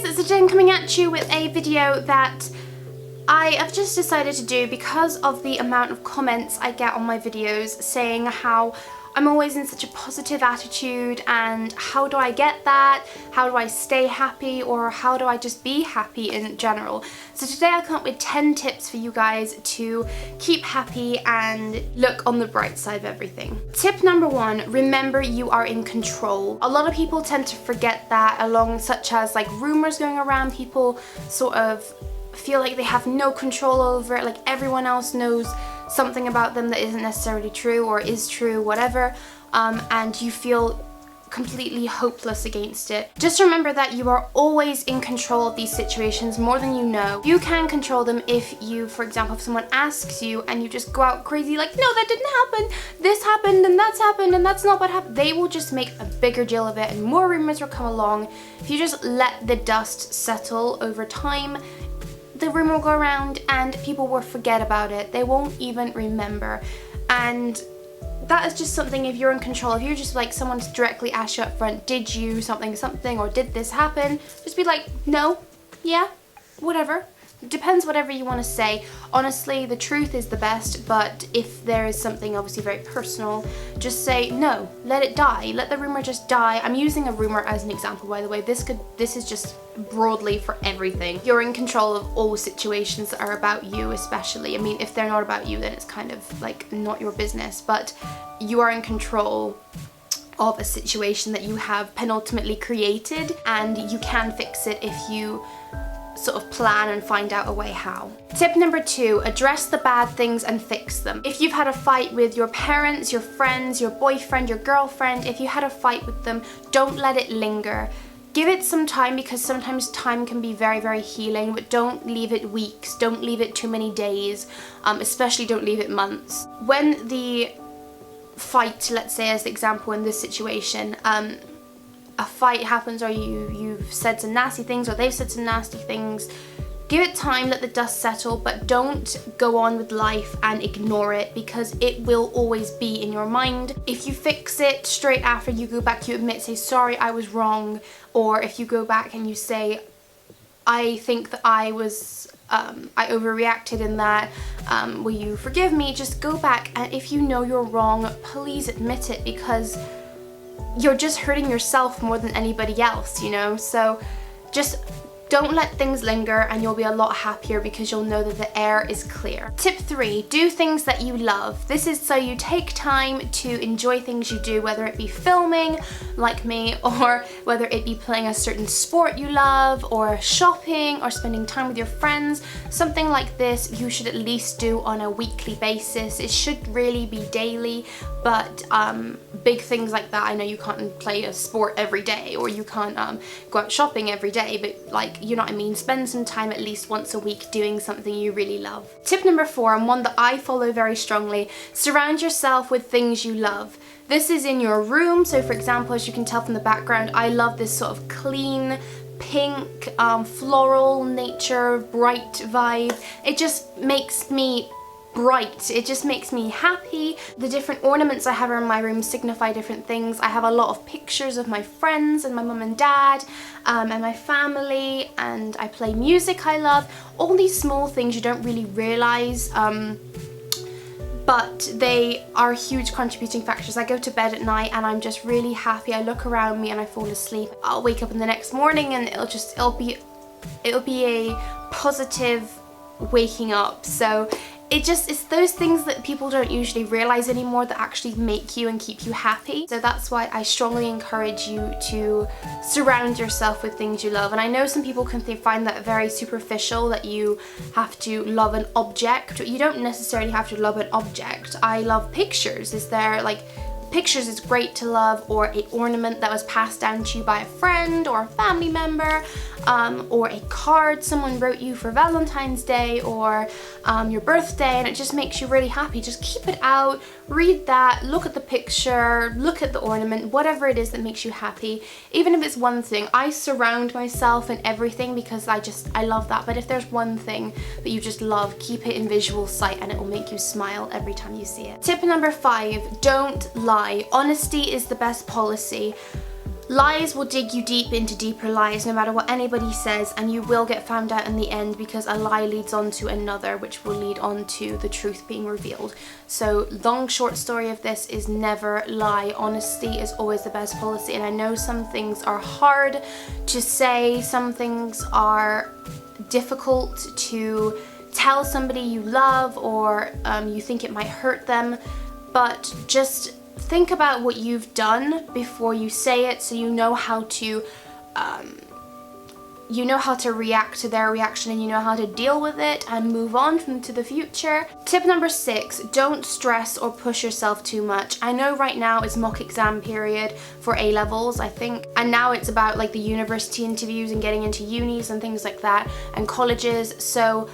guys, so today I'm coming at you with a video that I have just decided to do because of the amount of comments I get on my videos saying how I'm always in such a positive attitude and how do I get that, how do I stay happy, or how do I just be happy in general. So today I come up with 10 tips for you guys to keep happy and look on the bright side of everything. Tip number 1, remember you are in control. A lot of people tend to forget that, along such as like rumors going around, people sort of feel like they have no control over it, like everyone else knows something about them that isn't necessarily true or is true, whatever, and you feel completely hopeless against it. Just remember that you are always in control of these situations more than you know. You can control them if you, for example, if someone asks you and you just go out crazy like, no, that didn't happen, this happened and that's not what happened. They will just make a bigger deal of it and more rumors will come along. If you just let the dust settle over time, the rumor will go around and people will forget about it. They won't even remember. And that is just something, if you're in control, if you're just like someone's directly asked you up front, did you something, or did this happen? Just be like, no, yeah, whatever. Depends whatever you want to say. Honestly, the truth is the best, but if there is something obviously very personal, just say no, let it die, let the rumor just die. I'm using a rumor as an example, by the way. This is just broadly for everything. You're in control of all situations that are about you, especially. I mean, if they're not about you, then it's kind of like not your business, but you are in control of a situation that you have penultimately created, and you can fix it if you sort of plan and find out a way how. Tip number 2, address the bad things and fix them. If you've had a fight with your parents, your friends, your boyfriend, your girlfriend, if you had a fight with them, don't let it linger. Give it some time, because sometimes time can be very, very healing, but don't leave it weeks, don't leave it too many days, especially don't leave it months. When the fight, let's say as the example in this situation, a fight happens, or you've said some nasty things, or they've said some nasty things, give it time, let the dust settle, but don't go on with life and ignore it, because it will always be in your mind. If you fix it straight after you go back, you admit, say, sorry, I was wrong, or if you go back and you say, I think that I overreacted in that, will you forgive me? Just go back, and if you know you're wrong, please admit it, because you're just hurting yourself more than anybody else, you know? So just don't let things linger, and you'll be a lot happier because you'll know that the air is clear. Tip 3, do things that you love. This is so you take time to enjoy things you do, whether it be filming, like me, or whether it be playing a certain sport you love, or shopping, or spending time with your friends. Something like this you should at least do on a weekly basis. It should really be daily, but big things like that, I know you can't play a sport every day, or you can't go out shopping every day, but like, you know what I mean, spend some time at least once a week doing something you really love. Tip number 4, and one that I follow very strongly, surround yourself with things you love. This is in your room, so for example, as you can tell from the background, I love this sort of clean, pink, floral, nature, bright vibe. It just makes me bright. It just makes me happy. The different ornaments I have around my room signify different things. I have a lot of pictures of my friends and my mum and dad and my family, and I play music I love. All these small things you don't really realise, but they are huge contributing factors. I go to bed at night and I'm just really happy. I look around me and I fall asleep. I'll wake up in the next morning and it'll be a positive waking up. So it's those things that people don't usually realize anymore that actually make you and keep you happy. So that's why I strongly encourage you to surround yourself with things you love. And I know some people can find that very superficial, that you have to love an object. You don't necessarily have to love an object. I love pictures. Pictures is great to love, or an ornament that was passed down to you by a friend or a family member, or a card someone wrote you for Valentine's Day or your birthday, and it just makes you really happy. Just keep it out, read that, look at the picture, look at the ornament, whatever it is that makes you happy. Even if it's one thing, I surround myself in everything because I love that. But if there's one thing that you just love, keep it in visual sight and it will make you smile every time you see it. Tip number 5, don't lie. Honesty is the best policy. Lies will dig you deep into deeper lies no matter what anybody says, and you will get found out in the end because a lie leads on to another, which will lead on to the truth being revealed. So long short story of this is never lie. Honesty is always the best policy, and I know some things are hard to say, some things are difficult to tell somebody you love, or you think it might hurt them, but just think about what you've done before you say it, so you know how to react to their reaction, and you know how to deal with it and move on to the future. Tip number 6, don't stress or push yourself too much. I know right now it's mock exam period for A-levels, I think, and now it's about like the university interviews and getting into unis and things like that, and colleges. So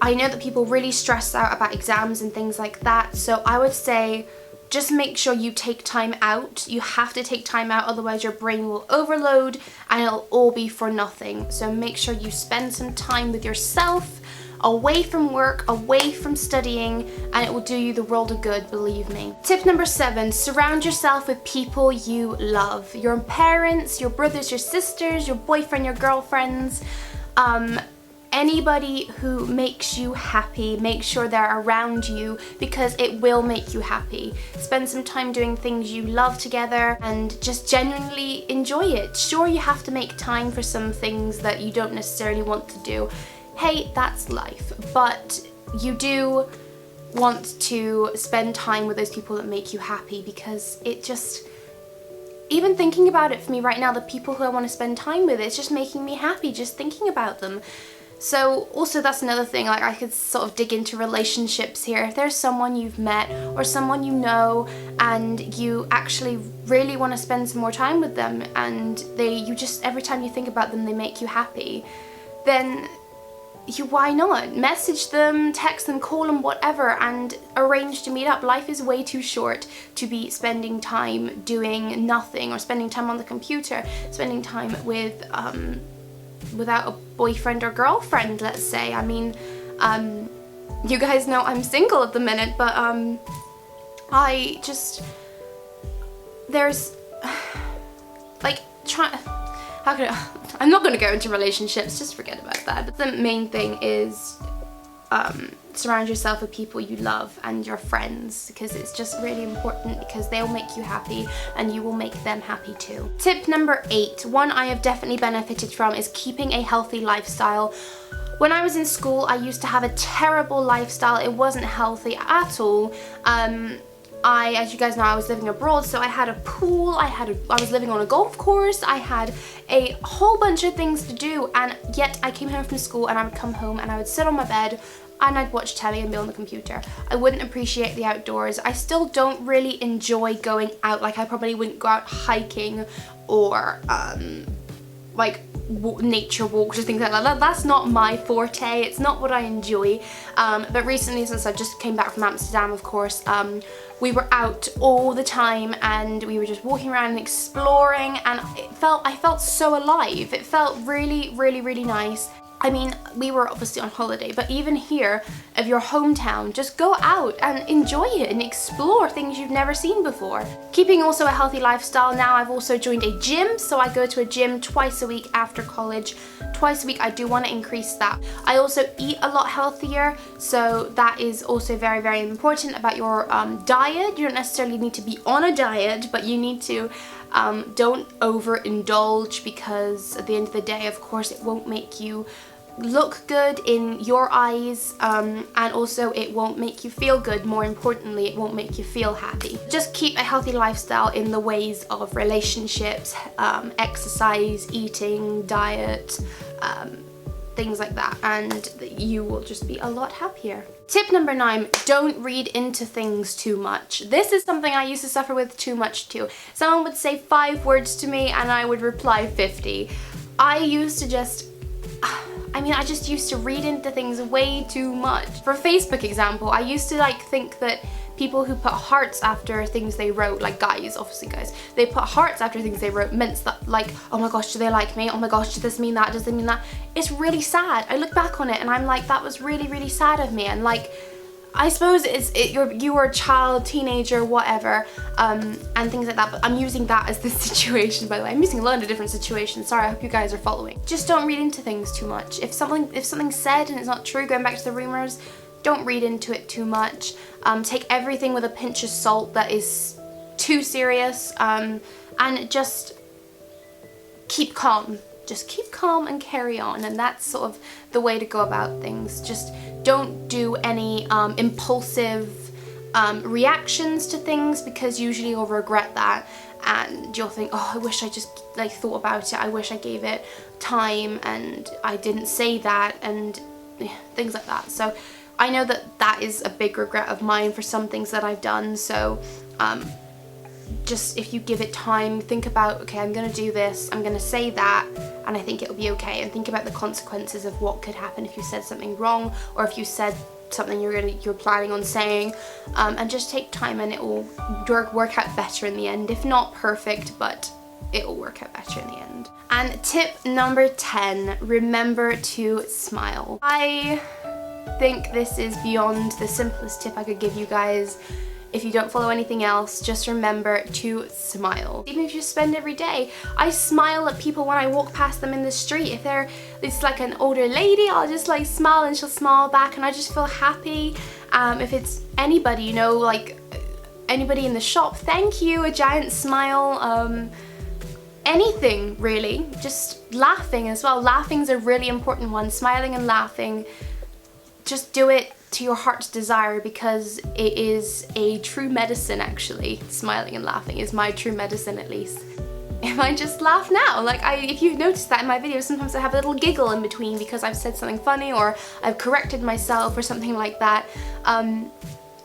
I know that people really stress out about exams and things like that, so I would say just make sure you take time out. You have to take time out, otherwise your brain will overload and it'll all be for nothing. So make sure you spend some time with yourself, away from work, away from studying, and it will do you the world of good, believe me. Tip number 7, surround yourself with people you love. Your parents, your brothers, your sisters, your boyfriend, your girlfriends, anybody who makes you happy. Make sure they're around you because it will make you happy. Spend some time doing things you love together and just genuinely enjoy it. Sure, you have to make time for some things that you don't necessarily want to do. Hey, that's life, but you do want to spend time with those people that make you happy, because it just, even thinking about it for me right now, the people who I want to spend time with, it's just making me happy just thinking about them. So also that's another thing, like I could sort of dig into relationships here. If there's someone you've met or someone you know and you actually really want to spend some more time with them, and you just, every time you think about them they make you happy, then why not? Message them, text them, call them, whatever, and arrange to meet up. Life is way too short to be spending time doing nothing, or spending time on the computer, spending time with without a boyfriend or girlfriend, let's say. I mean, you guys know I'm single at the minute, but I just, there's like, I'm not going to go into relationships, just forget about that. But the main thing is surround yourself with people you love and your friends, because it's just really important, because they'll make you happy and you will make them happy too. Tip number 8, one I have definitely benefited from, is keeping a healthy lifestyle. When I was in school, I used to have a terrible lifestyle. It wasn't healthy at all. As you guys know, I was living abroad, so I had a pool, I was living on a golf course, I had a whole bunch of things to do, and yet I came home from school and I would come home and I would sit on my bed and I'd watch telly and be on the computer. I wouldn't appreciate the outdoors. I still don't really enjoy going out. Like, I probably wouldn't go out hiking or like nature walks or things like that. That's not my forte. It's not what I enjoy. But recently, since I just came back from Amsterdam, of course, we were out all the time and we were just walking around and exploring, and I felt so alive. It felt really, really, really nice. I mean, we were obviously on holiday, but even here, of your hometown, just go out and enjoy it and explore things you've never seen before. Keeping also a healthy lifestyle, now I've also joined a gym, so I go to a gym twice a week after college. Twice a week, I do want to increase that. I also eat a lot healthier, so that is also very, very important about your diet. You don't necessarily need to be on a diet, but you need to don't overindulge, because at the end of the day, of course, it won't make you look good in your eyes, and also it won't make you feel good. More importantly, it won't make you feel happy. Just keep a healthy lifestyle in the ways of relationships, exercise, eating, diet, things like that, and you will just be a lot happier. Tip number 9, don't read into things too much. This is something I used to suffer with too much too. Someone would say 5 words to me and I would reply 50. I used to just, I just used to read into things way too much. For Facebook example, I used to like think that people who put hearts after things they wrote, like guys, obviously guys, they put hearts after things they wrote meant that, like, oh my gosh, do they like me? Oh my gosh, does this mean that? Does it mean that? It's really sad. I look back on it and I'm like, that was really, really sad of me. And like, I suppose you're a child, teenager, whatever, and things like that, but I'm using that as the situation, by the way. I'm using a lot of different situations. Sorry, I hope you guys are following. Just don't read into things too much. If something's said and it's not true, going back to the rumors, don't read into it too much. Take everything with a pinch of salt that is too serious, and just keep calm. Just keep calm and carry on, and that's sort of the way to go about things. Just don't do any impulsive reactions to things, because usually you'll regret that and you'll think, oh, I wish I just like thought about it, I wish I gave it time and I didn't say that, and things like that. So I know that that is a big regret of mine for some things that I've done. So just if you give it time, think about, okay, I'm gonna do this, I'm gonna say that, and I think it'll be okay, and think about the consequences of what could happen if you said something wrong, or if you said something you're planning on saying, and just take time and it will work out better in the end. If not perfect, but it will work out better in the end. And tip number 10, remember to smile. I think this is beyond the simplest tip I could give you guys. If you don't follow anything else, just remember to smile. Even if you spend every day, I smile at people when I walk past them in the street. If it's like an older lady, I'll just like smile and she'll smile back, and I just feel happy. If it's anybody, you know, like anybody in the shop, thank you, a giant smile, anything really. Just laughing as well. Laughing's a really important one. Smiling and laughing. Just do it to your heart's desire, because it is a true medicine actually. Smiling and laughing is my true medicine, at least. If I just laugh now, like if you've noticed that in my videos, sometimes I have a little giggle in between because I've said something funny or I've corrected myself or something like that.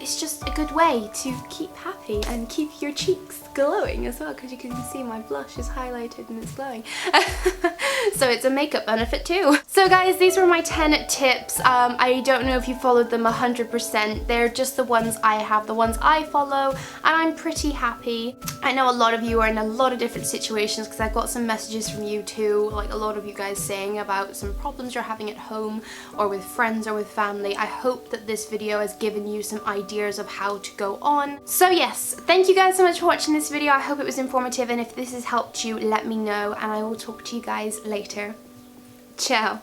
It's just a good way to keep happy and keep your cheeks glowing as well, because you can see my blush is highlighted and it's glowing. So it's a makeup benefit too. So guys, these were my 10 tips. I don't know if you followed them 100%. They're just the ones I have, the ones I follow, and I'm pretty happy. I know a lot of you are in a lot of different situations, because I got some messages from you too, like a lot of you guys saying about some problems you're having at home or with friends or with family. I hope that this video has given you some ideas of how to go on. So yes, thank you guys so much for watching this video. I hope it was informative, and if this has helped you, let me know, and I will talk to you guys later. Ciao.